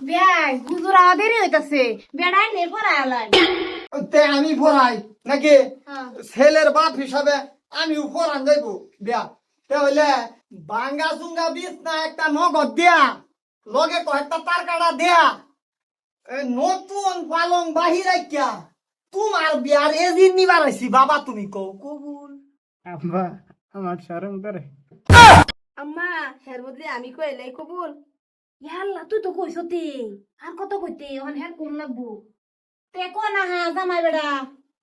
বেয়াই হুজুর আমাদেরই হইতাছে বেড়াই নে পড়ায়ালাই আমি পড়াই নাকি ছেলের বাপ হিসাবে আমি পড়ান যাইব বিয়া তাহলে বাঙ্গা চুঙ্গা বিষ না একটা নগদ দিয়া লগে কয়েকটা তার কাটা দেয়া নতুন পালং বাহির কিয়া তোমার বিয়ার এজিন নিবার আইছি বাবা তুমি কও কবুল আব্বা আমার শরম করে। আম্মা হের বদলে আমি কইলাই কবুল ইয়াল্লা তুই তো কইছতে আর কত কইতে ওখান হের কোন লাগবো তে কো না হা জামাই বেড়া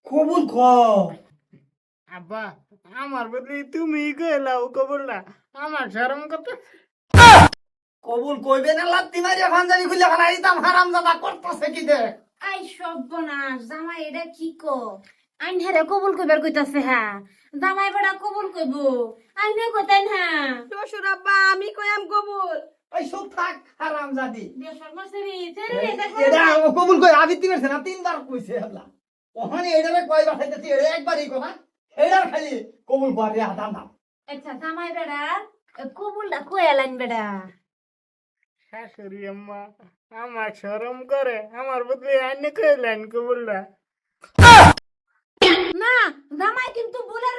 কবুল ক আব্বা আমার বদলে তুমি কইলাও কবুলটা আমার শরম করতে। কবুল কইবে না লাত্তি মারিয়া পাঞ্জাবি খুলে ফেলাই দিতাম হারামজাদা করতেছে কি দে আই সর্বনাশ জামাই এটা কি কো আইন হেরে কবুল কইবার কইতাছে হ্যাঁ জামাই বেড়া কবুল কইব আইনে কইতেন হ্যাঁ শ্বশুর আব্বা আমি কইয়াম কবুল ওই সব থাক হারামজাদি বেশর মাসেরি তেরে এটা কবুল কই আবিত্তি মেরছে না তিনবার কইছে আল্লাহ ওখানে এটারে কয়বার খাইতেছি এটা একবারই কথা এটার খালি কবুল করে আদাম না আচ্ছা জামাই বেড়া কবুলটা কইয়ালাইন বেড়া শাশুড়ি আম্মা আমার শরম করে আমার বদলে আইনে কইলেন কবুলটা। না জামাই কিন্তু বুলের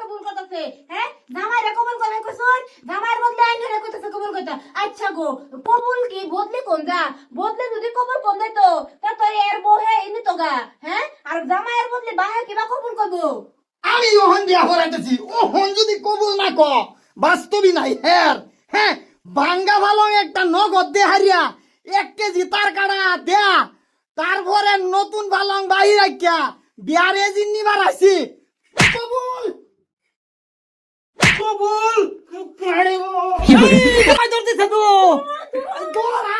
কবুল করতেছে হ্যাঁ জামাই রে কবুল করে কইছুন জামাইর বদলে আইন রে কইতেছে কবুল কইতা আচ্ছা গো কবুল কি বদলে কোন যা বদলে যদি কবুল কোন যাইতো তা তো এর বহে ইনি তো গা হ্যাঁ আর জামাইয়ের বদলে বাহে কিবা কবুল করবো আমি ওহন দিয়া হরাইতেছি ওহন যদি কবুল না ক বাস্তবই নাই হের হ্যাঁ বাঙ্গা ভালো একটা নগদ দে হারিয়া 1 কেজি তার কাটা দেয়া তারপরে নতুন ভালং বাহির রাখিয়া বিয়ার এজিন নিবার আইছি কবুল কবুল তোমায় ধরতেছে তো ধরা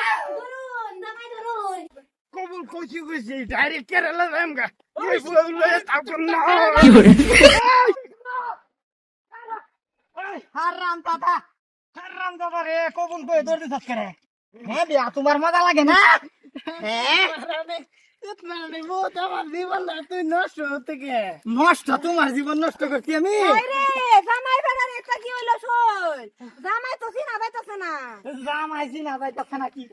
জামাই ধরুন কবুল কইছি কইছি ডাইরেক্ট কেরালা যামগা এই বলে তাও না। হারাম দাদা রে কবুল কই ধরতে থাক করে হ্যাঁ বিয়া তোমার মজা লাগে না হ্যাঁ তুই নষ্ট হতে গে নষ্ট তোমার জীবন নষ্ট করছি আমি আরে জামাই বেড়ার এটা কি হইলো শোন জামাই তো চিনা যাইতাছে না জাম আইছি না যাইতাছে না কি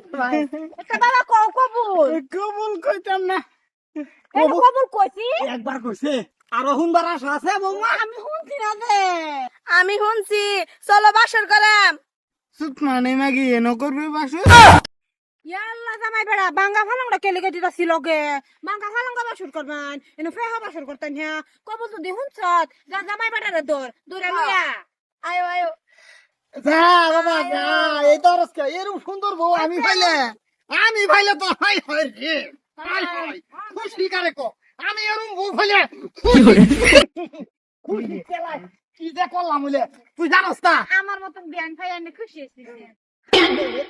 এটা বাবা কবুল কবুল কইতাম না। কবুল কইছি একবার কইছে আরো হুনবার আশা আছে বৌমা আমি শুনছি না যে আমি শুনছি চলো বাসর করাম সুত মানে মাগি এনো করবে বাসু ইয়াল্লা জামাই বেড়া বাঙ্গা ফালাংটা কেলে কেটে যাচ্ছি লগে বাঙ্গা ফালাঙ্গা বাসর করবান এনে ফেহা বাসর করতেন হ্যাঁ কবুল তো দেখুন সৎ যা জামাই বেড়ারে দৌড়ে লইয়া আয়ো আয়ো যা বাবা যা এই তো রসকে এরকম সুন্দর বউ আমি ভাইলে তো হাই হয় রে হাই হয় খুশি করে কো আমি এরকম বউ ভাইলে খুশি কেলাই কি যে করলাম বলে তুই জানোস না আমার মতন বিয়ান ভাই এনে খুশি হয়েছি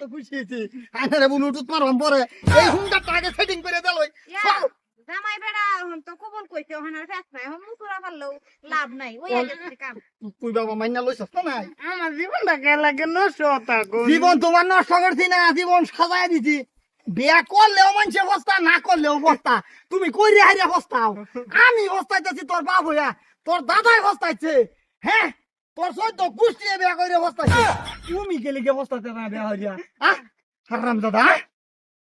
তো খুশি হয়েছি আরে ব্লুটুথ মারবাম পরে এই হুমটা আগে সেটিং করে দেলই জামাই বেড়া এখন তো কবুল কইছে ওখানে আর ফেস নাই এখন মুসুরা পারলেও লাভ নাই ওই আগে কাম তুই বাবা মাইনা লইছস না নাই আমার জীবনটা কে লাগে নষ্ট হতা জীবন তোমার নষ্ট করছি না জীবন সাজায় দিছি বিয়া করলেও মানুষের বস্তা না করলেও বস্তা তুমি কই রে হারিয়া বস্তাও আমি বস্তাইতেছি তোর বাপ হইয়া তোর দাদাই বস্তাইছে হ্যাঁ তোর সৈন্য পুষ্টি বিয়া করে বস্তাইছে তুমি গেলে গে বস্তাতে না বিয়া হইয়া হারাম দাদা